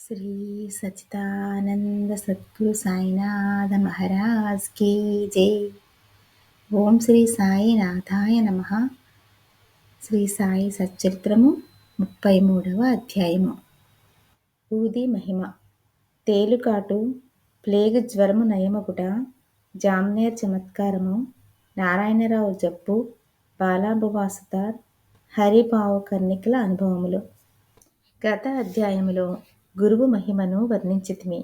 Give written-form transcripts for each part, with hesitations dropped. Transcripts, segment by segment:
Shri Sachchidananda Sadhguru Sainath Maharaj key జై. ఓం శ్రీ సాయినాథాయ నమః. శ్రీ సాయి సచ్చరిత్రము 33వ అధ్యాయము. ఊది మహిమ. తేలుకాటు, ప్లేగు జ్వరము నయమగుట, జామ్నేర్ చమత్కారము, నారాయణరావు జబ్బు, బాలాంబువాసుదార్, హరిపావు కర్ణికుల అనుభవములు. గత అధ్యాయములో గురువు మహిమను వర్ణించితిమి.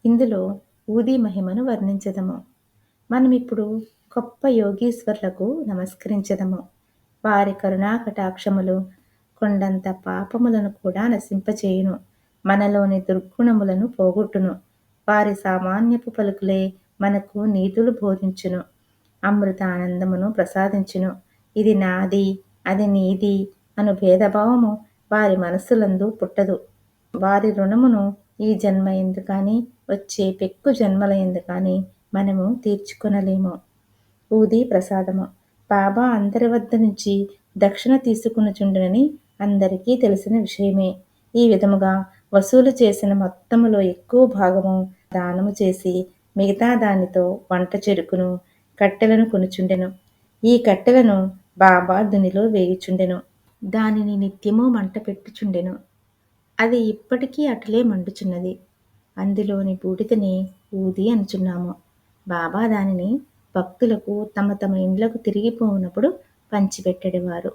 ఇందులో ఊది మహిమను వర్ణించదము. మనమిప్పుడు గొప్ప యోగీశ్వరులకు నమస్కరించదము. వారి కరుణా కటాక్షములు కొండంత పాపములను కూడా నశింపచేయును, మనలోని దుర్గుణములను పోగొట్టును. వారి సామాన్యపు పలుకులే మనకు నీతులు బోధించును, అమృతానందమును ప్రసాదించును. ఇది నాది, అది నీది అను భేదభావము వారి మనస్సులందు పుట్టదు. వారి రుణమును ఈ జన్మ ఎందు కానీ వచ్చే పెక్కు జన్మల ఎందు కానీ మనము తీర్చుకొనలేము. ఊది ప్రసాదము. బాబా అందరి వద్ద నుంచి దక్షిణ తీసుకునుచుండునని అందరికీ తెలిసిన విషయమే. ఈ విధముగా వసూలు చేసిన మొత్తములో ఎక్కువ భాగము దానము చేసి మిగతా దానితో వంట చెరుకును, కట్టెలను కొనుచుండెను. ఈ కట్టెలను బాబా దునిలో వేయుచుండెను. దానిని నిత్యము మంట పెట్టుచుండెను. అది ఇప్పటికీ అటులే మండుచున్నది. అందులోని బూడిదని ఊది అనుచున్నాము. బాబా దానిని భక్తులకు తమ తమ ఇండ్లకు తిరిగిపోవునప్పుడు పంచిపెట్టెడివారు.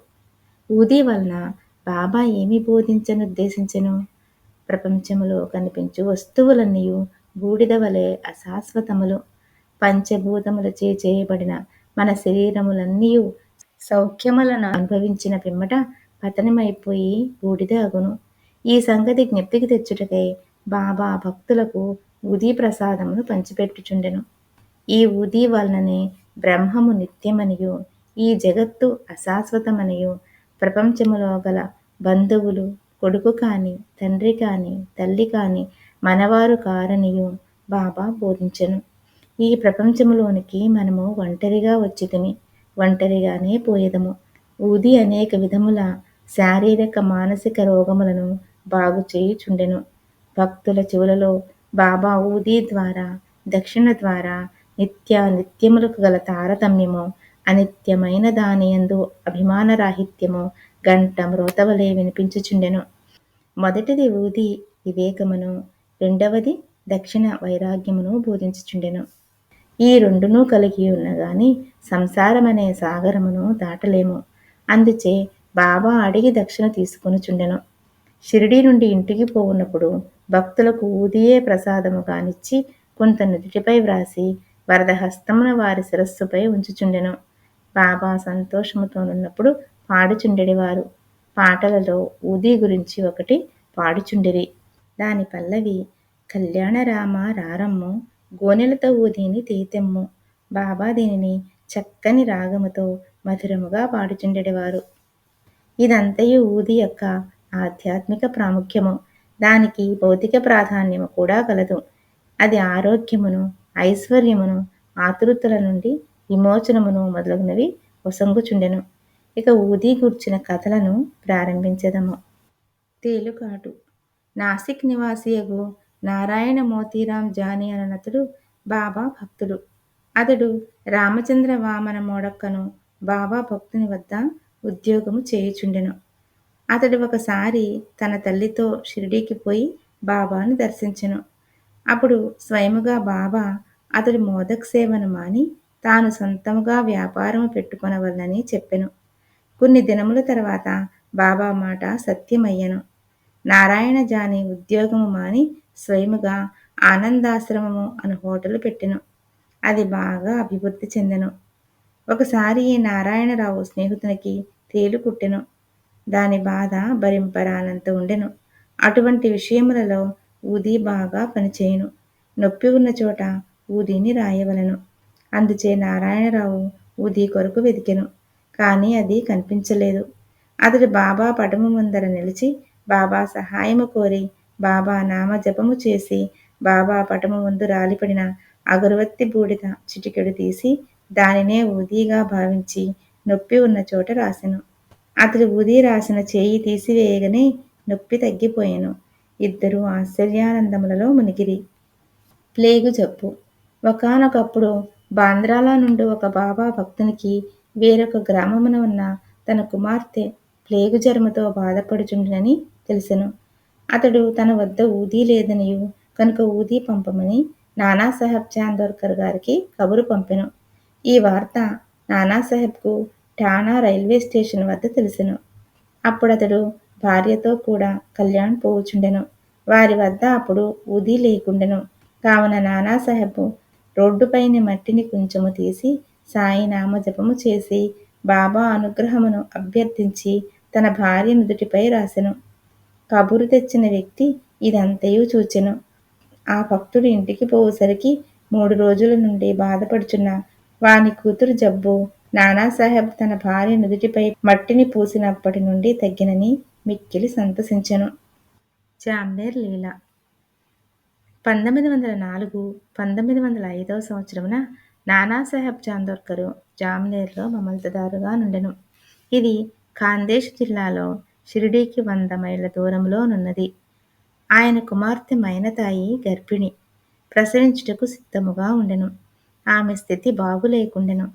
ఊది వలన బాబా ఏమి బోధించనుద్దేశించెను? ప్రపంచములో కనిపించు వస్తువులన్నీయు బూడిద వలె అశాశ్వతములు. పంచభూతములచే చేయబడిన మన శరీరములన్నీయు సౌఖ్యములను అనుభవించిన పిమ్మట పతనమైపోయి బూడిద అగును. ఈ సంగతి జ్ఞప్తికి తెచ్చుటకై బాబా భక్తులకు ఊదీ ప్రసాదమును పంచిపెట్టుచుండెను. ఈ ఊదీ వలననే బ్రహ్మము నిత్యమనియు, ఈ జగత్తు అశాశ్వతమనియు, ప్రపంచములో గల బంధువులు కొడుకు కాని, తండ్రి కాని, తల్లి కాని మనవారు కారనియు బాబా బోధించెను. ఈ ప్రపంచములోనికి మనము ఒంటరిగా వచ్చితిమి, ఒంటరిగానే పోయేదము. ఊది అనేక విధముల శారీరక మానసిక రోగములను బాగు చేయుచుండెను. భక్తుల చెవులలో బాబా ఊది ద్వారా, దక్షిణ ద్వారా నిత్యములకు గల తారతమ్యము, అనిత్యమైన దానియందు అభిమానరాహిత్యము గంట మ్రోతవలే వినిపించుచుండెను. మొదటిది ఊది వివేకమును, రెండవది దక్షిణ వైరాగ్యమును బోధించుచుండెను. ఈ రెండునూ కలిగి ఉన్న గాని సంసారమనే సాగరమును దాటలేము. అందుచే బాబా అడిగి దక్షిణ తీసుకొనుచుండెను. షిరిడీ నుండి ఇంటికి పోవున్నప్పుడు భక్తులకు ఊదియే ప్రసాదము కానిచ్చి కొంత నుదిటిపై వ్రాసి వరదహస్తమున వారి శిరస్సుపై ఉంచుచుండెను. బాబా సంతోషముతోనున్నప్పుడు పాడుచుండెడివారు. పాటలలో ఊది గురించి ఒకటి పాడుచుండిరి. దాని పల్లవి కళ్యాణరామ రారమ్ము, గోనెలతో ఊదిని తీతెమ్ము. బాబా దీనిని చక్కని రాగముతో మధురముగా పాడుచుండెడివారు. ఇదంతయు ఊది యొక్క ఆధ్యాత్మిక ప్రాముఖ్యము. దానికి భౌతిక ప్రాధాన్యము కూడా కలదు. అది ఆరోగ్యమును, ఐశ్వర్యమును, ఆతృతల నుండి విమోచనమును మొదలగునవి ఒసంగుచుండెను. ఇక ఊది గూర్చిన కథలను ప్రారంభించెదము. తేలుకాటు. నాసిక్ నివాసియగు నారాయణ మోతీరాం జానీ అననతడు బాబా భక్తుడు. అతడు రామచంద్ర వామన మోడక్కను బాబా భక్తుని వద్ద ఉద్యోగము చేయుచుండెను. అతడు ఒకసారి తన తల్లితో షిరిడీకి పోయి బాబాను దర్శించెను. అప్పుడు స్వయముగా బాబా అతడి మోదక్ సేవను మాని తాను సొంతముగా వ్యాపారము పెట్టుకొనవలనని చెప్పెను. కొన్ని దినముల తర్వాత బాబా మాట సత్యమయ్యను. నారాయణ జానీ ఉద్యోగము మాని స్వయముగా ఆనందాశ్రమము అను హోటలు పెట్టెను. అది బాగా అభివృద్ధి చెందెను. ఒకసారి ఈ నారాయణరావు స్నేహితునికి తేలు కుట్టెను. దాని బాధ భరింపరానంత ఉండెను. అటువంటి విషయములలో ఊది బాగా పనిచేయును. నొప్పి ఉన్న చోట ఊదిని రాయవలను. అందుచే నారాయణరావు ఊది కొరకు వెదికెను. కానీ అది కనిపించలేదు. అతడు బాబా పటము ముందర నిలిచి బాబా సహాయము కోరి బాబా నామ జపము చేసి బాబా పటము ముందు రాలిపడిన అగరువత్తి బూడిద చిటికెడు తీసి దానినే ఊదిగా భావించి నొప్పి ఉన్న చోట రాసెను. అతడు ఊది రాసిన చేయి తీసివేయగానే నొప్పి తగ్గిపోయెను. ఇద్దరూ ఆశ్చర్యానందములలో మునిగిరి. ప్లేగు జబ్బు. ఒకానొకప్పుడు బాంద్రాల నుండి ఒక బాబా భక్తునికి వేరొక గ్రామమున ఉన్న తన కుమార్తె ప్లేగు జ్వరముతో బాధపడుచుండునని తెలిసెను. అతడు తన వద్ద ఊదీ లేదనియు కనుక ఊదీ పంపమని నానాసాహెబ్ చాందోర్కర్ గారికి కబురు పంపెను. ఈ వార్త నానాసాహెబ్కు ఠాణా రైల్వే స్టేషన్ వద్ద తెలిసెను. అప్పుడతడు భార్యతో కూడా కళ్యాణ్ పోవుచుండెను. వారి వద్ద అప్పుడు ఊదీ లేకుండెను. కావున నానాసాహెబ్ రోడ్డుపైని మట్టిని కొంచెము తీసి సాయి నామజపము చేసి బాబా అనుగ్రహమును అభ్యర్థించి తన భార్య నుదుటిపై రాసెను. కబురు తెచ్చిన వ్యక్తి ఇదంతయు చూచెను. ఆ భక్తుడు ఇంటికి పోవుసరికి 3 రోజుల నుండి బాధపడుచున్న వాని కూతురు జబ్బు నానాసాహెబ్ తన భార్య నుదుటిపై మట్టిని పూసినప్పటి నుండి తగ్గినని మిక్కిలి సంతసించెను. జామ్నేర్ లీల 1904 1905 సంవత్సరమున నానాసాహెబ్ చాందోర్కరు జామ్నేర్లో మమల్తదారుగా నుండెను. ఇది ఖాందేశ్ జిల్లాలో షిరిడీకి 100 మైళ్ళ దూరంలో నున్నది. ఆయన కుమార్తె మైనతాయి గర్భిణి. ప్రసవించుటకు సిద్ధముగా ఉండెను. ఆమె స్థితి బాగులేకుండెను.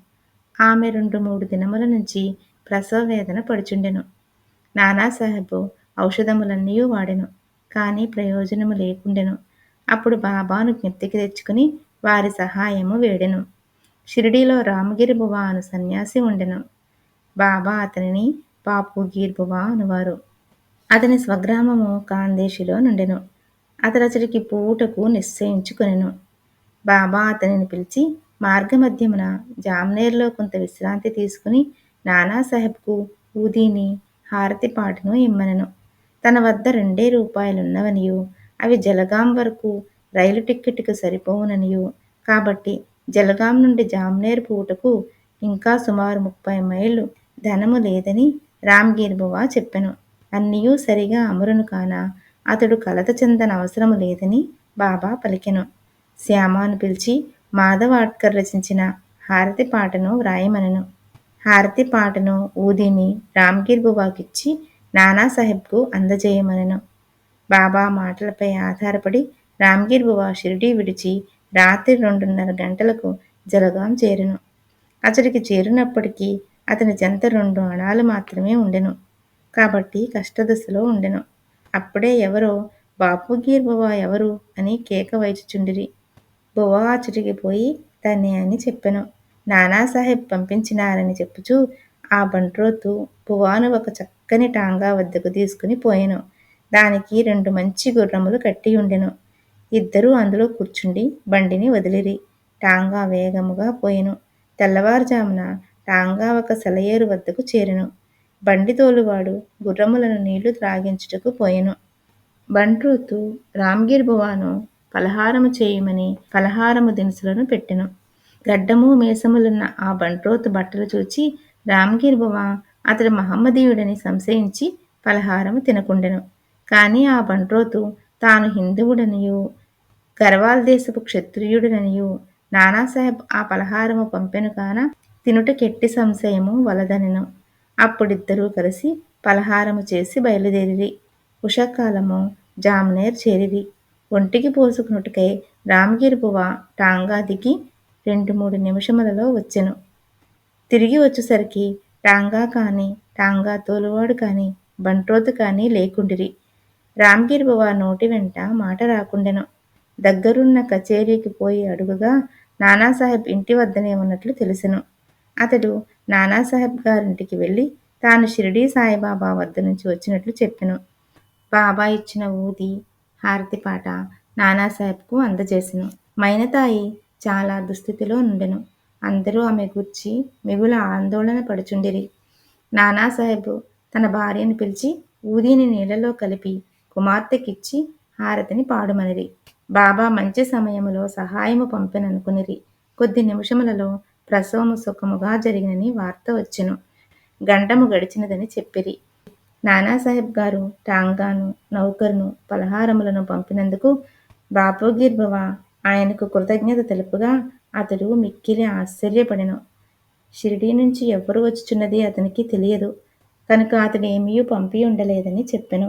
ఆమె 2-3 దినముల నుంచి ప్రసవ వేదన పడుచుండెను. నానాసాహెబ్ ఔషధములన్నీ వాడెను. కానీ ప్రయోజనము లేకుండెను. అప్పుడు బాబాను జ్ఞప్తికి తెచ్చుకుని వారి సహాయము వేడెను. షిరిడీలో రామగిరి బువా అను సన్యాసి ఉండెను. బాబా అతనిని బాపుగీర్ బువా అనువారు. అతని స్వగ్రామము ఖాందేశిలో నుండెను. అతడచడికి పోవుటకు నిశ్చయించుకొనెను. బాబా అతనిని పిలిచి మార్గమధ్యమున జామ్నేర్లో కొంత విశ్రాంతి తీసుకుని నానాసాహెబ్కు ఊదీని హారతి పాటను ఇమ్మనెను. తన వద్ద 2 రూపాయలున్నవనియు అవి జలగాం వరకు రైలు టిక్కెట్టుకు సరిపోవుననియు కాబట్టి జలగాం నుండి జామ్నేర్ పోవుటకు ఇంకా సుమారు 30 మైళ్ళు ధనము లేదని రామ్గీర్ బువా చెప్పెను. అన్నియూ సరిగా అమరును కాన అతడు కలత చెందనవసరము లేదని బాబా పలికెను. శ్యామాను పిలిచి మాధవాడ్కర్ రచించిన హారతి పాటను వ్రాయమనెను. హారతి పాటను ఊదీని రామ్గీర్ బువాకిచ్చి నానాసాహెబ్కు అందజేయమనెను. బాబా మాటలపై ఆధారపడి రామ్గీర్ బువా షిరిడీ విడిచి రాత్రి 2:30 గంటలకు జలగాం చేరెను. అతడికి చేరినప్పటికీ అతని చెంత 2 అణాలు మాత్రమే ఉండెను. కాబట్టి కష్టదశలో ఉండెను. అప్పుడే ఎవరో బాపుగీర్ బువా ఎవరు అని కేక వైచుచుండిరి. బువా అచ్చటికి పోయి తనే అని చెప్పెను. నానాసాహెబ్ పంపించినారని చెప్పుచూ ఆ బంట్రోతు బువాను ఒక చక్కని టాంగా వద్దకు తీసుకుని పోయెను. దానికి 2 మంచి గుర్రములు కట్టియుండెను. ఇద్దరూ అందులో కూర్చుండి బండిని వదిలిరి. టాంగా వేగముగా పోయెను. తెల్లవారుజామున టాంగా ఒక సెలయేరు వద్దకు చేరెను. బండి తోలువాడు గుర్రములను నీళ్లు త్రాగించుటకు పోయెను. బంట్రోతు రామ్గీర్ బువాను పలహారము చేయుమని పలహారము దినుసులను పెట్టెను. గడ్డము మీసములున్న ఆ బంట్రోతు బట్టలు చూచి రామ్గీర్ బువా అతడు మహమ్మదీయుడని సంశయించి పలహారము తినకుండెను. కాని ఆ బంట్రోతు తాను హిందువుడనియు గర్వాల్ దేశపు క్షత్రియుడనియు నానాసాహెబ్ ఆ పలహారము పంపెను కాన తినుటకెట్టి సంశయము వలదనెను. అప్పుడిద్దరూ కలిసి పలహారము చేసి బయలుదేరిరి. ఉషకాలము జామ్నేర్ చేరిరి. ఒంటికి పోసుకునుటకై రామ్గీర్ బువా టాంగా దిగి 2-3 నిమిషములలో వచ్చెను. తిరిగి వచ్చుసరికి టాంగా కాని టాంగా తోలువాడు కాని బంట్రోతు కాని లేకుండిరి. రామ్గీర్ బువా నోటి వెంట మాట రాకుండెను. దగ్గరున్న కచేరీకి పోయి అడుగగా నానాసాహెబ్ ఇంటి వద్దనే ఉన్నట్లు తెలిసెను. అతడు నానాసాహెబ్ గారింటికి వెళ్ళి తాను షిరిడీ సాయిబాబా వద్ద నుంచి వచ్చినట్లు చెప్పెను. బాబా ఇచ్చిన ఊది హారతి పాట నానాసాహెబ్కు అందజేసెను. మైనతాయి చాలా దుస్థితిలో నుండెను. అందరూ ఆమె గూర్చి మిగుల ఆందోళన పడుచుండిరి. నానాసాహెబ్ తన భార్యను పిలిచి ఊదీని నీళ్లలో కలిపి కుమార్తెకిచ్చి హారతిని పాడుమనిరి. బాబా మంచి సమయములో సహాయము పంపెననుకునిరి. కొద్ది నిమిషములలో ప్రసవము సుఖముగా జరిగినని వార్త వచ్చెను. గండము గడిచినదని చెప్పిరి. నానాసాహెబ్ గారు టాంగాను నౌకరును పలహారములను పంపినందుకు బాపుగీర్ బువా ఆయనకు కృతజ్ఞత తెలుపగా అతడు మిక్కిలి ఆశ్చర్యపడెను. షిరిడీ నుంచి ఎవ్వరు వచ్చుచున్నది అతనికి తెలియదు కనుక అతడు ఏమీ పంపి ఉండలేదని చెప్పెను.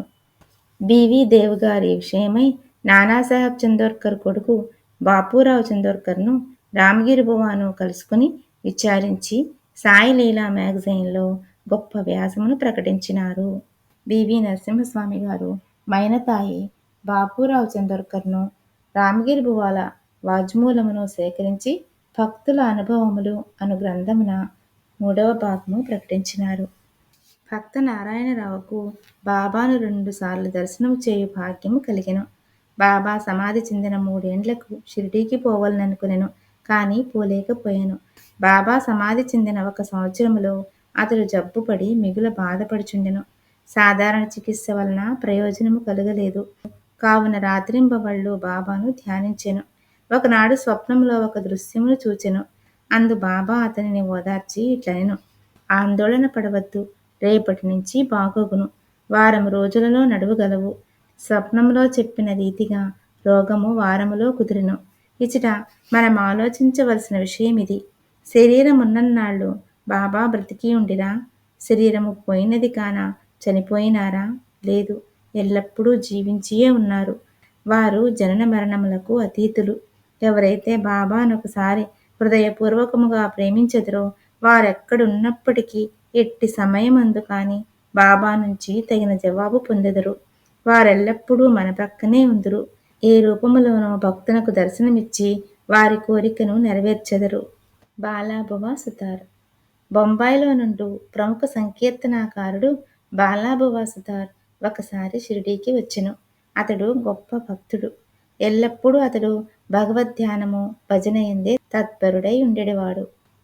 బివి దేవ్ గారి విషయమై నానాసాహెబ్ చందోర్కర్ కొడుకు బాపూరావు చందోర్కర్ను రామగిరి బువాను కలుసుకుని విచారించి సాయి లీలా మ్యాగజైన్లో గొప్ప వ్యాసమును ప్రకటించినారు. బివి నరసింహస్వామి గారు మైనతాయి బాపూరావు చందోర్కర్ను రామగిరి బువాల వాజ్మూలమును సేకరించి భక్తుల అనుభవములు అను గ్రంథమున 3వ భాగము ప్రకటించినారు. భక్త నారాయణరావుకు బాబాను 2 సార్లు దర్శనము చేయు భాగ్యము కలిగెను. బాబా సమాధి చెందిన 3 ఏండ్లకు షిరిడీకి పోవాలననుకొనెను. కానీ పోలేకపోయెను. బాబా సమాధి చెందిన 1 సంవత్సరములో అతడు జబ్బుపడి మిగుల బాధపడుచుండెను. సాధారణ చికిత్స వలన ప్రయోజనము కలుగలేదు. కావున రాత్రింబవళ్ళు బాబాను ధ్యానించెను. ఒకనాడు స్వప్నములో ఒక దృశ్యమును చూచెను. అందు బాబా అతనిని ఓదార్చి ఇట్లనెను: ఆందోళన పడవద్దు, రేపటి నుంచి బాగగును. వారం రోజులలో నడువగలవు. స్వప్నములో చెప్పిన రీతిగా రోగము వారములో కుదిరెను. ఇచట మనం ఆలోచించవలసిన విషయమిది. శరీరమున్నన్నాళ్ళు బాబా బ్రతికి ఉండిరా? శరీరము పోయినది కాన చనిపోయినారా? లేదు, ఎల్లప్పుడూ జీవించియే ఉన్నారు. వారు జనన మరణములకు అతీతులు. ఎవరైతే బాబానొకసారి హృదయపూర్వకముగా ప్రేమించెదరో వారెక్కడున్నప్పటికీ ఎట్టి సమయమందు కాని బాబా నుంచి తగిన జవాబు పొందెదరు. వారెల్లప్పుడూ మన ప్రక్కనే ఉందురు. ఏ రూపములోనో భక్తునకు దర్శనమిచ్చి వారి కోరికను నెరవేర్చెదరు. బాలాబువా సుతార్. బొంబాయిలో నుండు ప్రముఖ సంకీర్తనాకారుడు బాలాబువా సుతార్ ఒకసారి షిరిడీకి వచ్చెను. అతడు గొప్ప భక్తుడు. ఎల్లప్పుడూ అతడు భగవద్ధ్యానము, భజన యందే తత్పరుడై ఉండెడివాడు.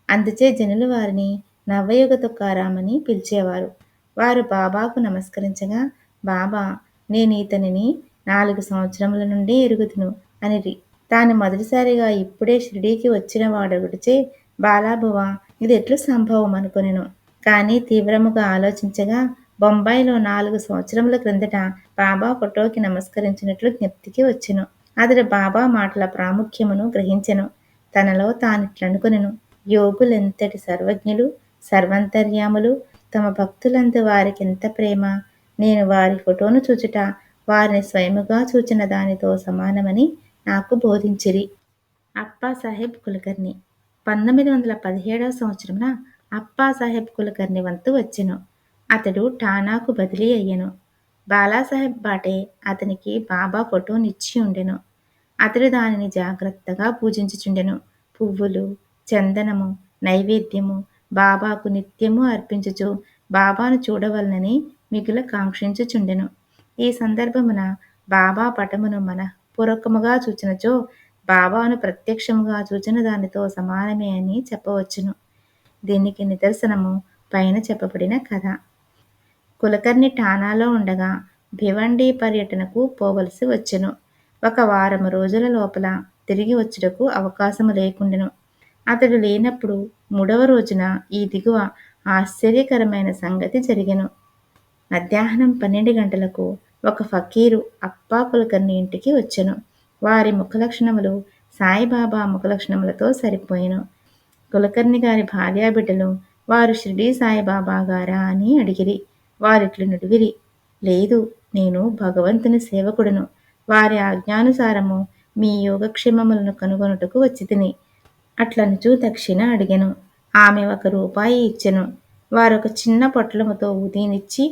అందుచే జనులు వారిని నవయుగ తుకారామని పిలిచేవారు. వారు బాబాకు నమస్కరించగా బాబా, నేనీతనిని 4 సంవత్సరముల నుండి ఎరుగుదును అనిరి. తాను మొదటిసారిగా ఇప్పుడే షిరిడీకి వచ్చిన వాడొకటిచే బాలాబువా ఇదెట్లు సంభవం అనుకొనెను. కానీ తీవ్రముగా ఆలోచించగా బొంబాయిలో 4 సంవత్సరముల క్రిందట బాబా ఫోటోకి నమస్కరించినట్లు జ్ఞప్తికి వచ్చెను. అతడు బాబా మాటల ప్రాముఖ్యమును గ్రహించెను. తనలో తానిట్లనుకొనెను: యోగులెంతటి సర్వజ్ఞులు, సర్వాంతర్యాములు, తమ భక్తులందు వారికెంత ప్రేమ. నేను వారి ఫోటోను చూచుట వారిని స్వయముగా చూచిన దానితో సమానమని నాకు బోధించిరి. అప్పాసాహెబ్ కులకర్ణి. 1917వ సంవత్సరమున అప్పాసాహెబ్ కులకర్ణి వంతు వచ్చెను. అతడు ఠానాకు బదిలీ అయ్యెను. బాలాసాహెబ్ బాటే అతనికి బాబా ఫోటోనిచ్చి ఉండెను. అతడు దానిని జాగ్రత్తగా పూజించుచుండెను. పువ్వులు, చందనము, నైవేద్యము బాబాకు నిత్యము అర్పించుచు బాబాను చూడవలనని మిగుల కాంక్షించుచుండెను. ఈ సందర్భమున బాబా పటమును మనఃపూర్వకముగా చూచినచో బాబాను ప్రత్యక్షముగా చూచిన దానితో సమానమే అని చెప్పవచ్చును. దీనికి నిదర్శనము పైన చెప్పబడిన కథ. కులకర్ణి ఠానాలో ఉండగా భివండీ పర్యటనకు పోవలసి వచ్చెను. 1 వారము రోజుల లోపల తిరిగి వచ్చుటకు అవకాశము లేకుండెను. అతడు లేనప్పుడు 3వ రోజున ఈ దిగువ ఆశ్చర్యకరమైన సంగతి జరిగెను. మధ్యాహ్నం 12 గంటలకు ఒక ఫకీరు అప్పా కులకర్ణి ఇంటికి వచ్చెను. వారి ముఖలక్షణములు సాయిబాబా ముఖలక్షణములతో సరిపోయెను. కులకర్ణి గారి భార్యాబిడ్డలు వారు షిరిడీ సాయిబాబా గారా అని అడిగిరి. వారిట్లు నుడివిరి: లేదు, నేను భగవంతుని సేవకుడను. వారి ఆజ్ఞానుసారము మీ యోగక్షేమములను కనుగొనుటకు వచ్చితిని. అట్లనుచు దక్షిణ అడిగెను. ఆమె 1 రూపాయి ఇచ్చెను. వారొక చిన్న పొట్లముతో ఊదీనిచ్చి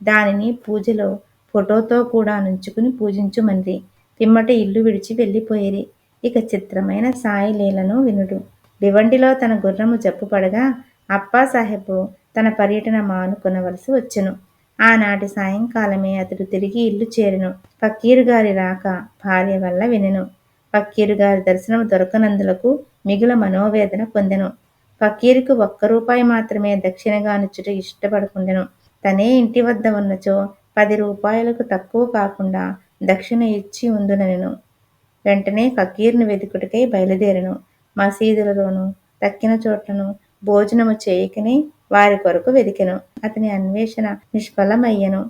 దానిని పూజలో ఫోటోతో కూడా నుంచుకుని పూజించుమనిరి. పిమ్మట ఇల్లు విడిచి వెళ్ళిపోయిరి. ఇక చిత్రమైన సాయి లీలను వినుడు. భివండిలో తన గుర్రము జబ్బుపడగా అప్పాసాహెబు తన పర్యటన మానుకొనవలసి వచ్చెను. ఆనాటి సాయంకాలమే అతడు తిరిగి ఇల్లు చేరెను. ఫకీరు గారి రాక భార్య వల్ల వినెను. ఫకీరు గారి దర్శనము దొరకనందులకు మిగుల మనోవేదన పొందెను. ఫకీరుకు 1 రూపాయి మాత్రమే దక్షిణగానిచ్చుట ఇష్టపడకుండెను. తనే ఇంటి వద్ద ఉన్నచో 10 రూపాయలకు తక్కువ కాకుండా దక్షిణ ఇచ్చి ఉందుననెను. వెంటనే ఫకీరును వెదుకుటకై బయలుదేరెను. మసీదులలోనూ తక్కిన చోట్లను భోజనము చేయకనే వారి కొరకు వెదికెను. అతని అన్వేషణ నిష్ఫలమయ్యెను.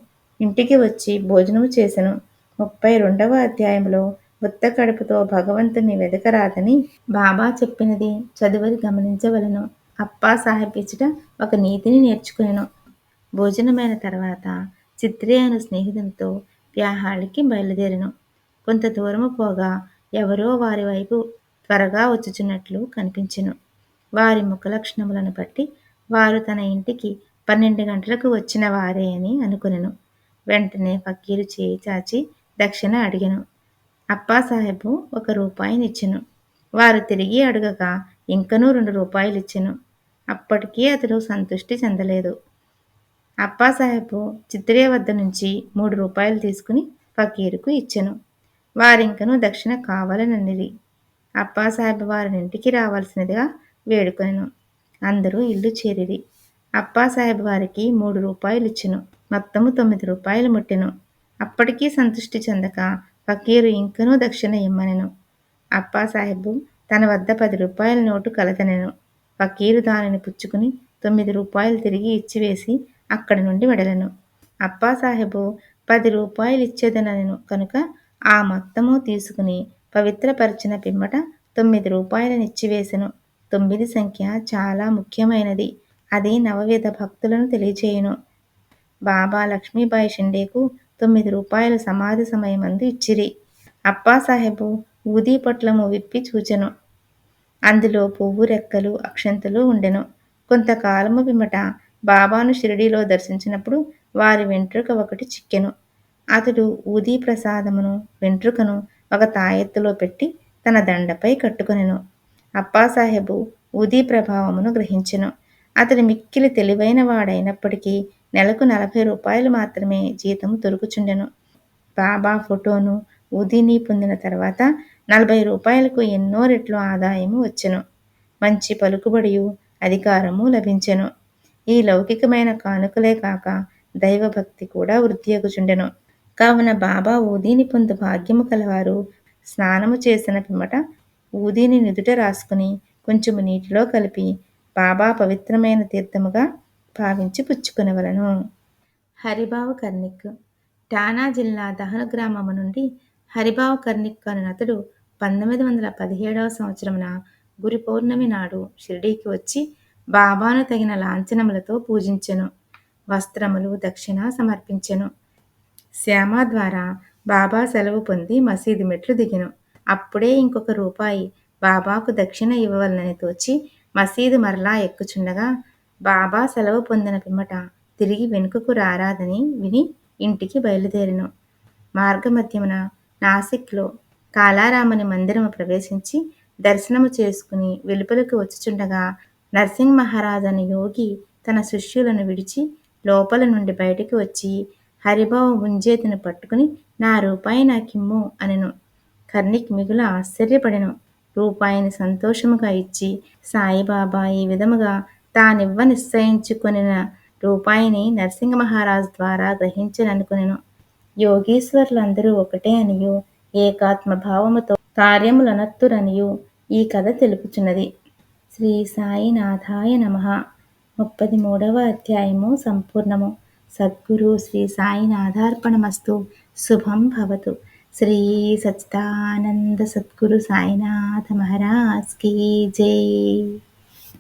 ఇంటికి వచ్చి భోజనము చేసెను. 32వ అధ్యాయములో ఉత్త కడుపుతో భగవంతుని వెదకరాదని బాబా చెప్పినది చదువరి గమనించవలెను. అప్పాసాహెబ్ ఇచ్చట ఒక నీతిని నేర్చుకొనెను. భోజనమైన తర్వాత చిత్రే అను స్నేహితునితో వ్యాహాళికి బయలుదేరెను. కొంత దూరము పోగా ఎవరో వారి వైపు త్వరగా వచ్చుచున్నట్లు కనిపించెను. వారి ముఖలక్షణములను బట్టి వారు తన ఇంటికి 12 గంటలకు వచ్చిన వారే అని అనుకొనెను. వెంటనే ఫకీరు చేయి చాచి దక్షిణ అడిగెను. అప్పాసాహెబు 1 రూపాయినిచ్చెను. వారు తిరిగి అడుగగా ఇంకనూ 2 రూపాయలిచ్చెను. అప్పటికీ అతడు సంతృష్టి చెందలేదు. అప్పాసాహెబు చిత్రే వద్ద నుంచి 3 రూపాయలు తీసుకుని ఫకీరుకు ఇచ్చెను. వారింకనూ దక్షిణ కావాలననిరి. అప్పాసాహెబు వారినింటికి రావలసినదిగా వేడుకొనెను. అందరూ ఇల్లు చేరిరి. అప్పాసాహెబు వారికి 3 రూపాయలిచ్చెను. మొత్తము 9 రూపాయలు ముట్టెను. అప్పటికీ సంతృష్టి చెందక ఫకీరు ఇంకనూ దక్షిణ ఇమ్మనెను. అప్పాసాహెబు తన వద్ద 10 రూపాయల నోటు కలదనెను. ఫకీరు దానిని పుచ్చుకుని 9 రూపాయలు తిరిగి ఇచ్చివేసి అక్కడి నుండి వెడలెను. అప్పాసాహెబు 10 రూపాయలిచ్చేదనెను కనుక ఆ మొత్తము తీసుకుని పవిత్రపరచిన పిమ్మట 9 రూపాయలనిచ్చివేసెను. 9 సంఖ్య చాలా ముఖ్యమైనది. అది నవవిధ భక్తులను తెలియచేయును. బాబా లక్ష్మీబాయి షిండేకు 9 రూపాయలు సమాధి సమయమందు ఇచ్చిరి. అప్పాసాహెబు ఊదీ పొట్లము విప్పి చూచెను. అందులో పువ్వు రెక్కలు అక్షంతలు ఉండెను. కొంతకాలము పిమ్మట బాబాను షిరిడీలో దర్శించినప్పుడు వారి వెంట్రుక ఒకటి చిక్కెను. అతడు ఊదీ ప్రసాదమును వెంట్రుకను ఒక తాయెత్తులో పెట్టి తన దండపై కట్టుకొనెను. అప్పాసాహెబు ఊదీ ప్రభావమును గ్రహించెను. అతడు మిక్కిలి తెలివైన వాడైనప్పటికీ నెలకు 40 రూపాయలు మాత్రమే జీతము దొరుకుచుండెను. బాబా ఫోటోను ఊదీని పొందిన తర్వాత 40 రూపాయలకు ఎన్నో రెట్లు ఆదాయము వచ్చెను. మంచి పలుకుబడియు అధికారము లభించెను. ఈ లౌకికమైన కానుకలే కాక దైవభక్తి కూడా వృద్ధియగుచుండెను. కావున బాబా ఊదీని పొందు భాగ్యము కలవారు స్నానము చేసిన పిమ్మట ఊదీని నుదుట రాసుకుని కొంచెము నీటిలో కలిపి బాబా పవిత్రమైన తీర్థముగా భావించి పుచ్చుకొనవలెను. హరిబావు కర్నిక్. ఠానా జిల్లా దహను గ్రామము నుండి హరిబావు కర్నిక్ అనునతడు 1917వ సంవత్సరమున గురి పౌర్ణమి నాడు షిరిడీకి వచ్చి బాబాను తగిన లాంఛనములతో పూజించెను. వస్త్రములు దక్షిణ సమర్పించెను. శ్యామ ద్వారా బాబా సెలవు పొంది మసీదు మెట్లు దిగెను. అప్పుడే ఇంకొక రూపాయి బాబాకు దక్షిణ ఇవ్వవలనని తోచి మసీదు మరలా ఎక్కుచుండగా బాబా సెలవు పొందిన పిమ్మట తిరిగి వెనుకకు రారాదని విని ఇంటికి బయలుదేరెను. మార్గమధ్యమున నాసిక్లో కాలారాముని మందిరము ప్రవేశించి దర్శనము చేసుకుని వెలుపలకు వచ్చుచుండగా నర్సింగ్ మహారాజ్ అనే యోగి తన శిష్యులను విడిచి లోపల నుండి బయటికి వచ్చి హరిబావు ముంజేతిని పట్టుకుని నా రూపాయి నాకిమ్ము అనెను. కర్నిక్ మిగుల ఆశ్చర్యపడెను. రూపాయిని సంతోషముగా ఇచ్చి సాయిబాబా ఈ విధముగా తానివ్వ నిశ్చయించుకొనిన రూపాయిని నరసింహ మహారాజ్ ద్వారా గ్రహించననుకొనెను. యోగీశ్వరులందరూ ఒకటే అనియు ఏకాత్మ భావముతో కార్యములనత్తురనియు ఈ కథ తెలుపుచున్నది. శ్రీ సాయినాథాయ నమః. 33వ అధ్యాయము సంపూర్ణము. సద్గురు శ్రీ సాయినాథార్పణమస్తు. శుభం భవతు. శ్రీ సచ్చిదానంద సద్గురు సాయినాథ మహారాజ్ కీ జై.